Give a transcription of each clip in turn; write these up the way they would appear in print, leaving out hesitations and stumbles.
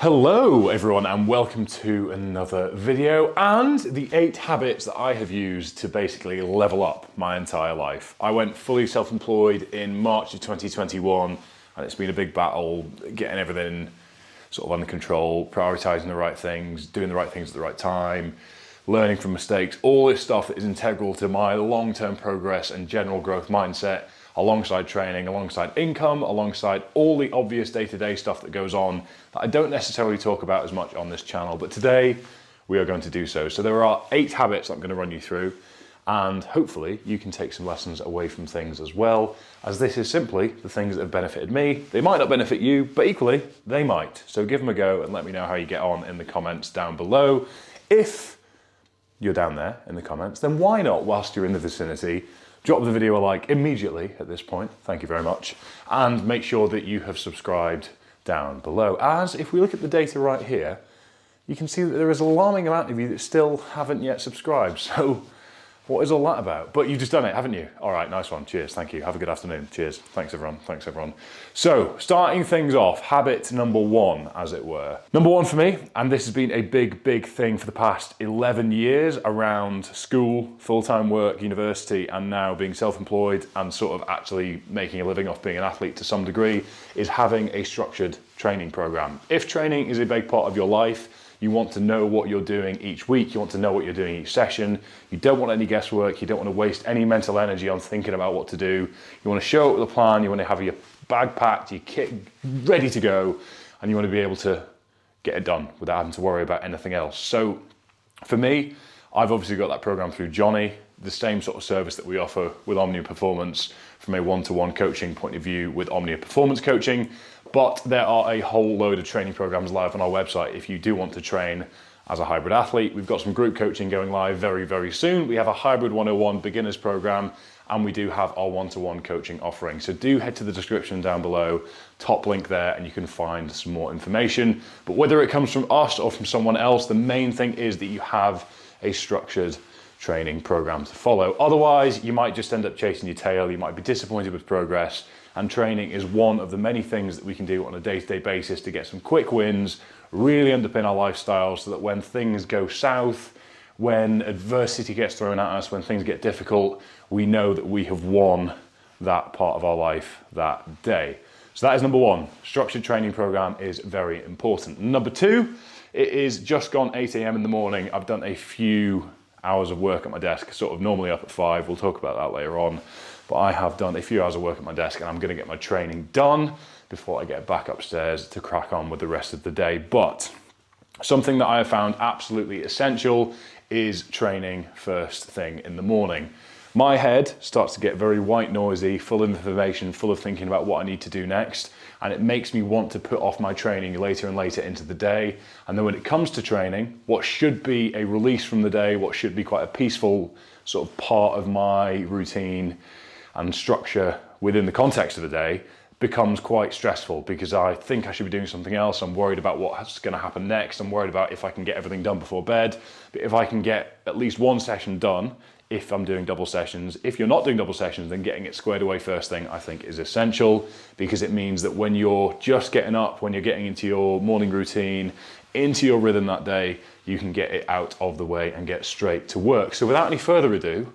Hello everyone and welcome to another video and the 8 habits that I have used to basically level up my entire life. I went fully self-employed in March of 2021 and it's been a big battle getting everything sort of under control, prioritizing the right things, doing the right things at the right time, learning from mistakes, all this stuff that is integral to my long-term progress and general growth mindset, alongside training, alongside income, alongside all the obvious day-to-day stuff that goes on that I don't necessarily talk about as much on this channel, but today we are going to do so. So there are 8 habits I'm going to run you through, and hopefully you can take some lessons away from things as well, as this is simply the things that have benefited me. They might not benefit you, but equally they might. So give them a go and let me know how you get on in the comments down below. If you're down there in the comments, then why not, whilst you're in the vicinity, drop the video a like immediately at this point, thank you very much, and make sure that you have subscribed down below. As if we look at the data right here, you can see that there is an alarming amount of you that still haven't yet subscribed. So what is all that about? But you've just done it, haven't you? All right, nice one, cheers, thank you, have a good afternoon, cheers, thanks everyone, thanks everyone. So, starting things off, habit number 1, as it were. Number 1 for me, and this has been a big thing for the past 11 years around school, full-time work, university, and now being self-employed and sort of actually making a living off being an athlete to some degree, is having a structured training program. If training is a big part of your life, you want to know what you're doing each week, you want to know what you're doing each session, you don't want any guesswork, you don't want to waste any mental energy on thinking about what to do, you want to show up with a plan, you want to have your bag packed, your kit ready to go, and you want to be able to get it done without having to worry about anything else. So for me, I've obviously got that program through Johnny, the same sort of service that we offer with Omnia Performance from a one-to-one coaching point of view with Omnia Performance Coaching. But there are a whole load of training programs live on our website if you do want to train as a hybrid athlete. We've got some group coaching going live very soon. We have a Hybrid 101 beginners program, and we do have our one-to-one coaching offering. So do head to the description down below, top link there, and you can find some more information. But whether it comes from us or from someone else, the main thing is that you have a structured training program to follow. Otherwise, you might just end up chasing your tail, you might be disappointed with progress, and training is one of the many things that we can do on a day-to-day basis to get some quick wins, really underpin our lifestyle so that when things go south, when adversity gets thrown at us, when things get difficult, we know that we have won that part of our life that day. So that is number 1. Structured training program is very important. Number 2, it is just gone 8 AM in the morning. I've done a few hours of work at my desk, sort of normally up at 5. We'll talk about that later on. But I have done a few hours of work at my desk and I'm going to get my training done before I get back upstairs to crack on with the rest of the day. But something that I have found absolutely essential is training first thing in the morning. My head starts to get very white noisy, full of information, full of thinking about what I need to do next, and it makes me want to put off my training later and later into the day. And then when it comes to training, what should be a release from the day, what should be quite a peaceful sort of part of my routine and structure within the context of the day, becomes quite stressful because I think I should be doing something else. I'm worried about what's going to happen next. I'm worried about if I can get everything done before bed. But if I can get at least one session done, if I'm doing double sessions, if you're not doing double sessions, then getting it squared away first thing I think is essential, because it means that when you're just getting up, when you're getting into your morning routine, into your rhythm that day, you can get it out of the way and get straight to work. So without any further ado,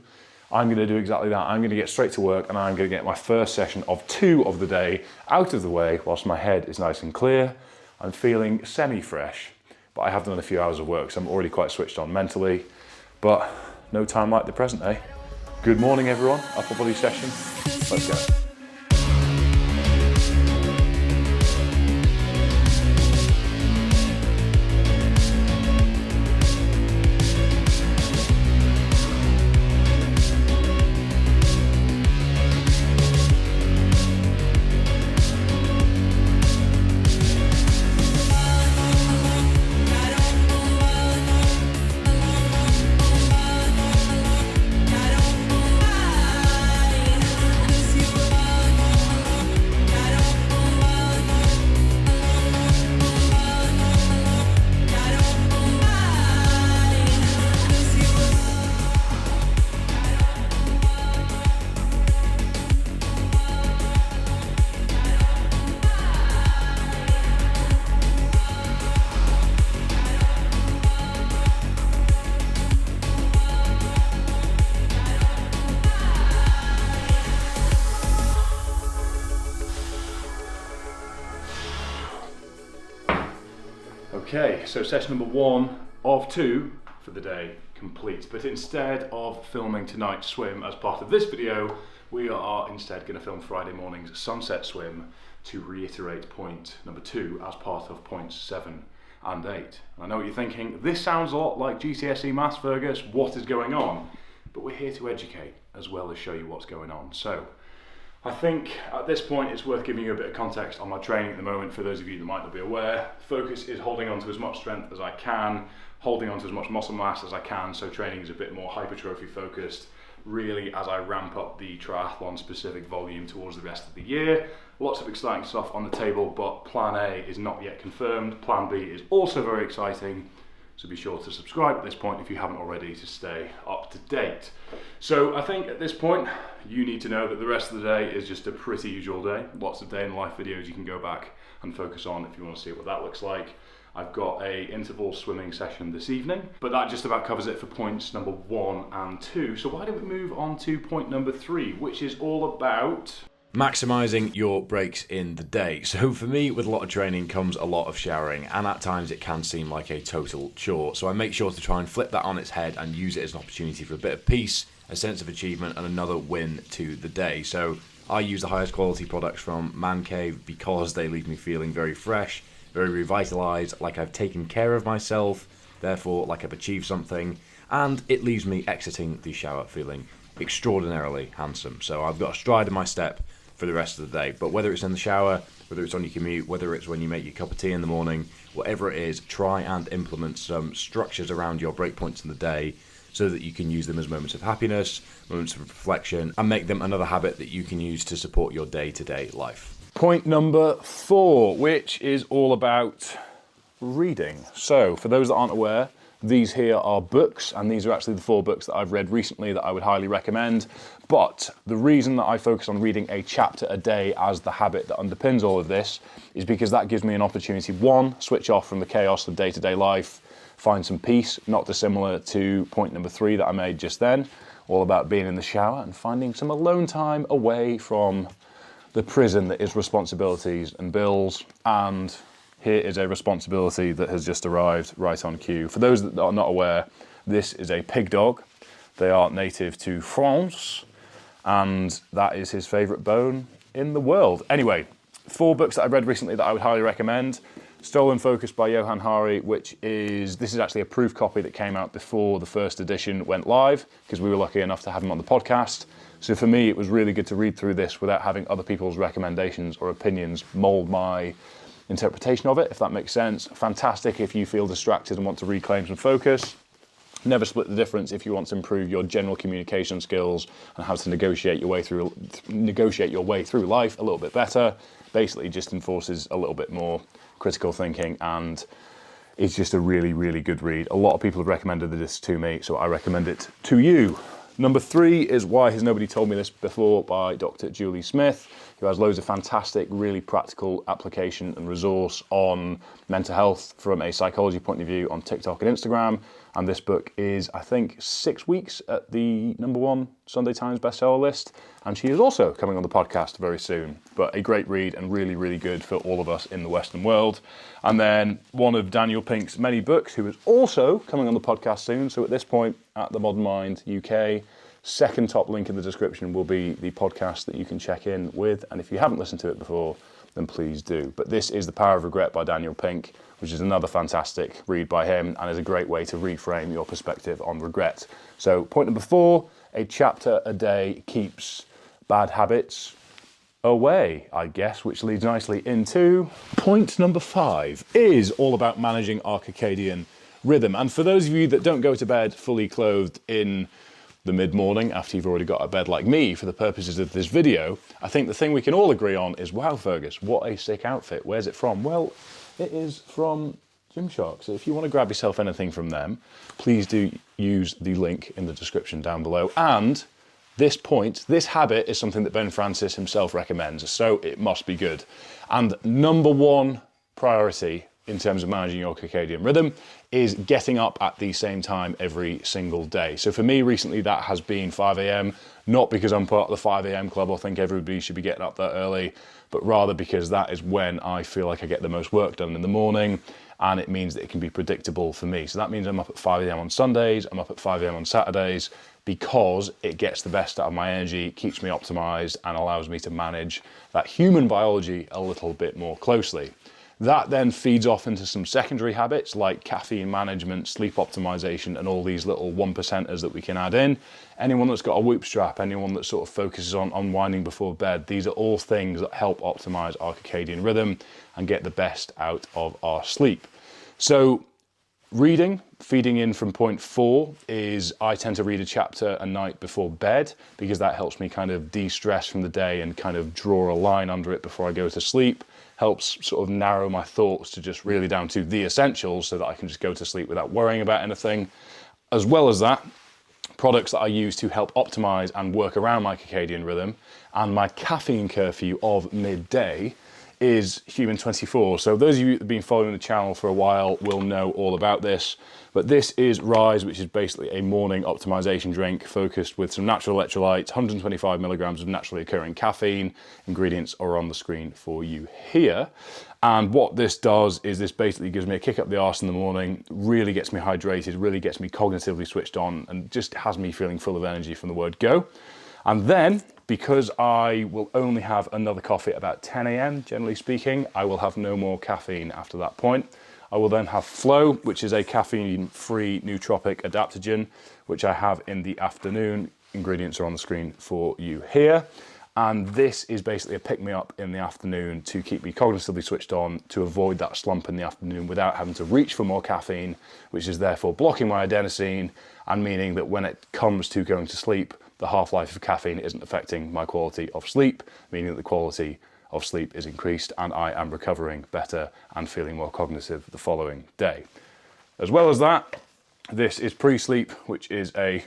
I'm going to do exactly that. I'm going to get straight to work and I'm going to get my first session of 2 of the day out of the way whilst my head is nice and clear. I'm feeling semi-fresh, but I have done a few hours of work, so I'm already quite switched on mentally. But no time like the present, eh? Good morning, everyone. Upper body session. Let's go. Okay, so session number 1 of 2 for the day complete. But instead of filming tonight's swim as part of this video, we are instead going to film Friday morning's sunset swim to reiterate point number 2 as part of points 7 and 8. And I know what you're thinking, this sounds a lot like GCSE maths, Fergus, what is going on? But we're here to educate as well as show you what's going on. So I think at this point it's worth giving you a bit of context on my training at the moment. For those of you that might not be aware, focus is holding on to as much strength as I can, holding on to as much muscle mass as I can, so training is a bit more hypertrophy focused, really, as I ramp up the triathlon specific volume towards the rest of the year. Lots of exciting stuff on the table, but plan A is not yet confirmed. Plan B is also very exciting, so be sure to subscribe at this point if you haven't already to stay up to date. So I think at this point you need to know that the rest of the day is just a pretty usual day. Lots of day in life videos you can go back and focus on if you want to see what that looks like. I've got a interval swimming session this evening, but that just about covers it for points number 1 and 2. So why don't we move on to point number 3, which is all about maximizing your breaks in the day. So for me, with a lot of training comes a lot of showering, and at times it can seem like a total chore. So I make sure to try and flip that on its head and use it as an opportunity for a bit of peace, a sense of achievement, and another win to the day. So I use the highest quality products from Man Cave because they leave me feeling very fresh, very revitalized, like I've taken care of myself, therefore like I've achieved something, and it leaves me exiting the shower feeling extraordinarily handsome. So I've got a stride in my step for the rest of the day. But whether it's in the shower, whether it's on your commute, whether it's when you make your cup of tea in the morning, whatever it is, try and implement some structures around your breakpoints in the day so that you can use them as moments of happiness, moments of reflection, and make them another habit that you can use to support your day-to-day life. Point number 4, which is all about reading. So for those that aren't aware, these here are books, and these are actually the 4 books that I've read recently that I would highly recommend. But the reason that I focus on reading a chapter a day as the habit that underpins all of this is because that gives me an opportunity, 1, switch off from the chaos of day-to-day life, find some peace, not dissimilar to point number 3 that I made just then, all about being in the shower and finding some alone time away from the prison that is responsibilities and bills. And here is a responsibility that has just arrived right on cue. For those that are not aware, this is a pig dog. They are native to France, and that is his favourite bone in the world. Anyway, 4 books that I've read recently that I would highly recommend. Stolen Focus by Johann Hari, this is actually a proof copy that came out before the first edition went live, because we were lucky enough to have him on the podcast. So for me, it was really good to read through this without having other people's recommendations or opinions mould my interpretation of it, if that makes sense. Fantastic if you feel distracted and want to reclaim some focus. Never split the difference if you want to improve your general communication skills and how to negotiate your way through life a little bit better. Basically just enforces a little bit more critical thinking, and it's just a really, really good read. A lot of people have recommended this to me, so I recommend it to you. Number 3 is Why Has Nobody Told Me This Before by Dr. Julie Smith, who has loads of fantastic, really practical application and resource on mental health from a psychology point of view on TikTok and Instagram. And this book is, I think, 6 weeks at the #1 Sunday Times bestseller list. And she is also coming on the podcast very soon. But a great read and really, really good for all of us in the Western world. And then one of Daniel Pink's many books, who is also coming on the podcast soon. So at this point, at the Modern Mind UK, second top link in the description will be the podcast that you can check in with. And if you haven't listened to it before, then please do. But this is The Power of Regret by Daniel Pink, which is another fantastic read by him and is a great way to reframe your perspective on regret. So point number 4, a chapter a day keeps bad habits away, I guess, which leads nicely into point number 5, is all about managing our circadian rhythm. And for those of you that don't go to bed fully clothed in the mid-morning after you've already got out of bed like me for the purposes of this video, I think the thing we can all agree on is, wow, Fergus, what a sick outfit. Where's it from? Well, it is from Gymshark. So if you want to grab yourself anything from them, please do use the link in the description down below. And this habit is something that Ben Francis himself recommends, so it must be good. And number 1 priority in terms of managing your circadian rhythm is getting up at the same time every single day. So for me recently, that has been 5 a.m, not because I'm part of the 5 a.m. club or think everybody should be getting up that early, but rather because that is when I feel like I get the most work done in the morning. and it means that it can be predictable for me. So that means I'm up at 5 a.m. on Sundays, I'm up at 5 a.m. on Saturdays, because it gets the best out of my energy, keeps me optimized, and allows me to manage that human biology a little bit more closely. That then feeds off into some secondary habits like caffeine management, sleep optimization, and all these little 1%ers that we can add in. Anyone that's got a Whoop strap, anyone that sort of focuses on unwinding before bed, these are all things that help optimize our circadian rhythm and get the best out of our sleep. So reading, feeding in from point 4, is I tend to read a chapter a night before bed because that helps me kind of de-stress from the day and kind of draw a line under it before I go to sleep. Helps sort of narrow my thoughts to just really down to the essentials so that I can just go to sleep without worrying about anything. As well as that, products that I use to help optimize and work around my circadian rhythm and my caffeine curfew of midday is Human 24. So those of you that have been following the channel for a while will know all about this, but this is Rise, which is basically a morning optimization drink focused with some natural electrolytes, 125 milligrams of naturally occurring caffeine. Ingredients are on the screen for you here. And what this does is this basically gives me a kick up the arse in the morning, really gets me hydrated, really gets me cognitively switched on, and just has me feeling full of energy from the word go. And then, because I will only have another coffee at about 10 a.m, generally speaking, I will have no more caffeine after that point. I will then have Flow, which is a caffeine-free nootropic adaptogen, which I have in the afternoon. Ingredients are on the screen for you here. And this is basically a pick-me-up in the afternoon to keep me cognitively switched on, to avoid that slump in the afternoon without having to reach for more caffeine, which is therefore blocking my adenosine and meaning that when it comes to going to sleep, the half-life of caffeine isn't affecting my quality of sleep, meaning that the quality of sleep is increased and I am recovering better and feeling more cognitive the following day. As well as that, this is Pre-Sleep, which is a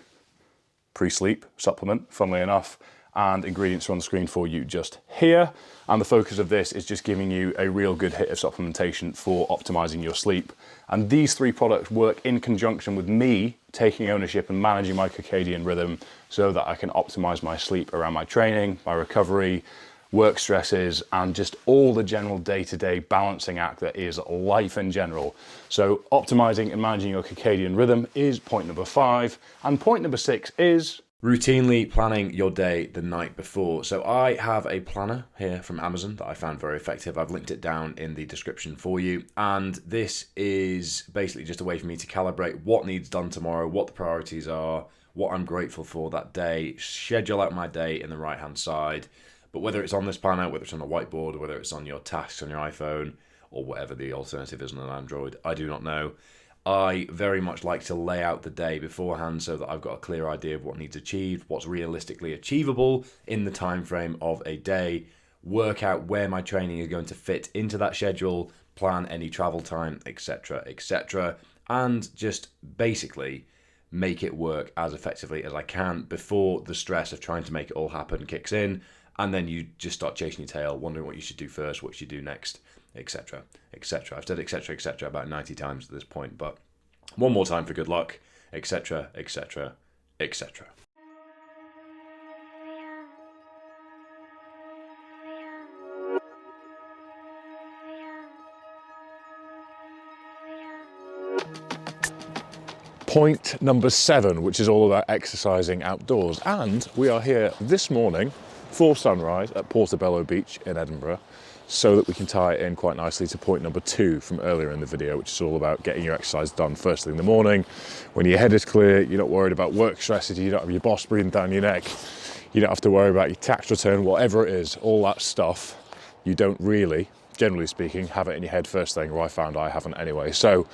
pre-sleep supplement, funnily enough, and ingredients are on the screen for you just here. And the focus of this is just giving you a real good hit of supplementation for optimizing your sleep. And these 3 products work in conjunction with me taking ownership and managing my circadian rhythm so that I can optimize my sleep around my training, my recovery, work stresses, and just all the general day-to-day balancing act that is life in general. So optimizing and managing your circadian rhythm is point number 5. And point number 6 is routinely planning your day the night before. So I have a planner here from Amazon that I found very effective. I've linked it down in the description for you. And this is basically just a way for me to calibrate what needs done tomorrow, what the priorities are, what I'm grateful for that day, schedule out my day in the right-hand side. But whether it's on this planner, whether it's on a whiteboard, whether it's on your tasks on your iPhone, or whatever the alternative is on an Android, I do not know. I very much like to lay out the day beforehand so that I've got a clear idea of what needs achieved, what's realistically achievable in the time frame of a day, work out where my training is going to fit into that schedule, plan any travel time, etc., etc., and just basically make it work as effectively as I can before the stress of trying to make it all happen kicks in, and then you just start chasing your tail, wondering what you should do first, what you should do next, etc., etc. I've said etc., etc. about 90 times at this point, but one more time for good luck, etc., etc., etc. Point number 7, which is all about exercising outdoors. And we are here this morning for sunrise at Portobello Beach in Edinburgh, so that we can tie it in quite nicely to point number 2 from earlier in the video, which is all about getting your exercise done first thing in the morning. When your head is clear, you're not worried about work stresses, you don't have your boss breathing down your neck, you don't have to worry about your tax return, whatever it is, all that stuff, you don't really, generally speaking, have it in your head first thing, or I found I haven't anyway. So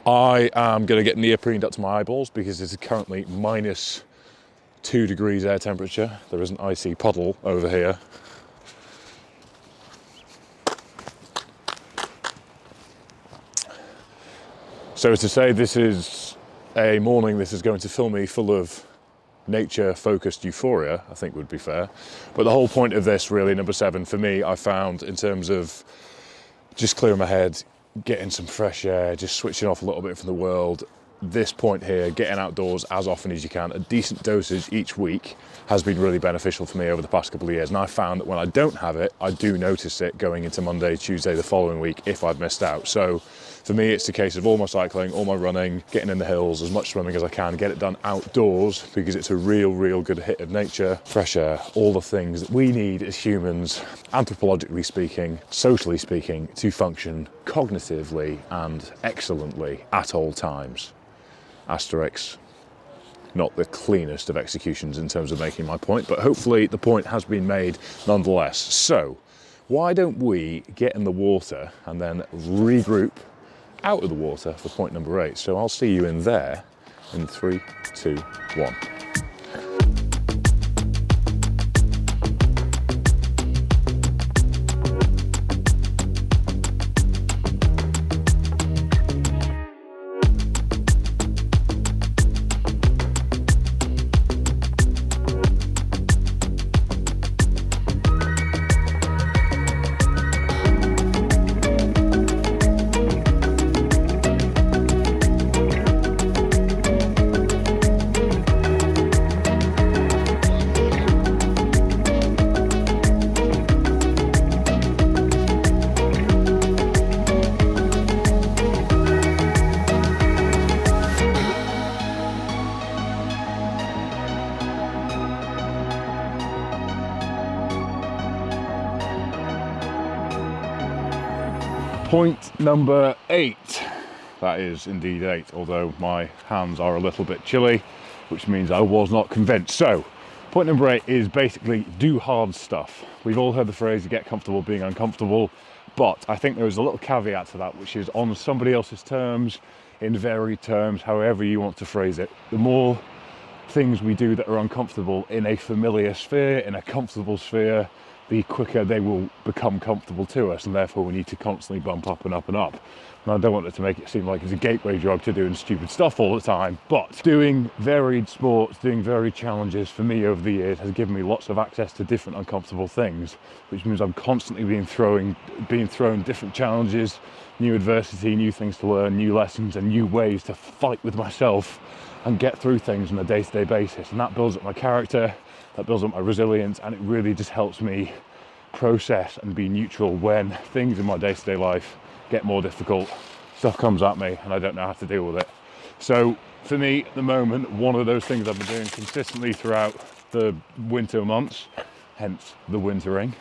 I am going to get neoprene up to my eyeballs because it's currently minus 2 degrees air temperature. There is an icy puddle over here. So to say this is a morning this is going to fill me full of nature-focused euphoria, I think would be fair. But the whole point of this, really, number 7, for me, I found in terms of just clearing my head, getting some fresh air, just switching off a little bit from the world, this point here, getting outdoors as often as you can, a decent dosage each week, has been really beneficial for me over the past couple of years. And I found that when I don't have it, I do notice it going into Monday, Tuesday, the following week if I've missed out. So For me, it's a case of all my cycling, all my running, getting in the hills, as much swimming as I can, get it done outdoors because it's a real good hit of nature, fresh air, all the things that we need as humans, anthropologically speaking, socially speaking, to function cognitively and excellently at all times. Asterix. Not the cleanest of executions in terms of making my point, but hopefully the point has been made nonetheless. So, why don't we get in the water and then regroup out of the water for point number 8. So I'll see you in there in 3, 2, 1. Point number 8. That is indeed 8, although my hands are a little bit chilly, which means I was not convinced. So, point number 8 is basically do hard stuff. We've all heard the phrase, you get comfortable being uncomfortable, but I think there is a little caveat to that, which is on somebody else's terms, in varied terms, however you want to phrase it. The more things we do that are uncomfortable in a familiar sphere, in a comfortable sphere, the quicker they will become comfortable to us, and therefore we need to constantly bump up and up and up. And I don't want it to make it seem like it's a gateway drug to doing stupid stuff all the time, but doing varied sports, doing varied challenges for me over the years has given me lots of access to different uncomfortable things, which means I'm constantly being thrown different challenges, new adversity, new things to learn, new lessons and new ways to fight with myself and get through things on a day-to-day basis. And that builds up my character, that builds up my resilience, and it really just helps me process and be neutral when things in my day-to-day life get more difficult, stuff comes at me and I don't know how to deal with it. So for me at the moment, one of those things I've been doing consistently throughout the winter months, hence the wintering,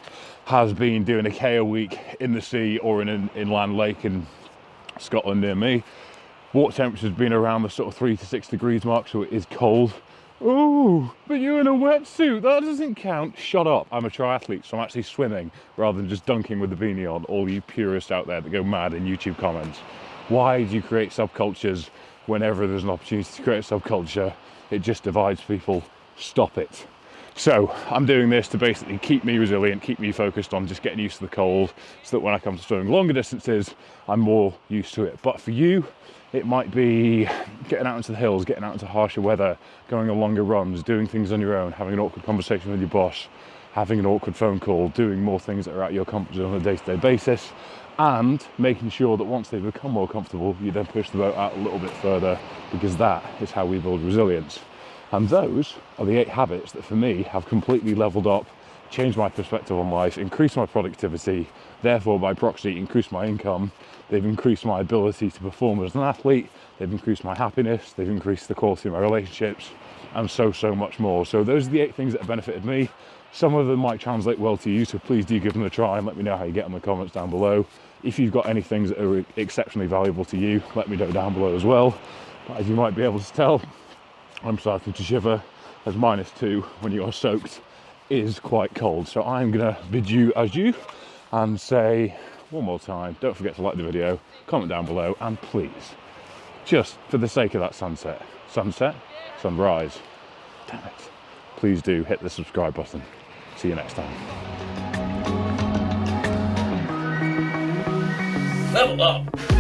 has been doing a K a week in the sea or in an inland lake in Scotland near me. Water temperature's been around the sort of 3 to 6 degrees mark, so it is cold. Oh, but you're in a wetsuit, that doesn't count. Shut up, I'm a triathlete, so I'm actually swimming rather than just dunking with the beanie on, all you purists out there that go mad in YouTube comments. Why do you create subcultures whenever there's an opportunity to create a subculture? It just divides people. Stop it. So I'm doing this to basically keep me resilient, keep me focused on just getting used to the cold, so that when I come to swimming longer distances, I'm more used to it. But for you, it might be getting out into the hills, getting out into harsher weather, going on longer runs, doing things on your own, having an awkward conversation with your boss, having an awkward phone call, doing more things that are out your comfort zone on a day-to-day basis, and making sure that once they become more comfortable, you then push the boat out a little bit further, because that is how we build resilience. And those are the 8 habits that for me have completely leveled up, changed my perspective on life, increased my productivity, therefore by proxy increased my income. They've increased my ability to perform as an athlete, they've increased my happiness, they've increased the quality of my relationships, and so much more. So those are the 8 things that have benefited me. Some of them might translate well to you, so please do give them a try and let me know how you get in the comments down below. If you've got any things that are exceptionally valuable to you, let me know down below as well. But as you might be able to tell, I'm starting to shiver, as -2 when you are soaked is quite cold. So I'm gonna bid you adieu and say one more time, don't forget to like the video, comment down below, and please, just for the sake of that sunset, sunrise, damn it, please do hit the subscribe button. See you next time. Level up!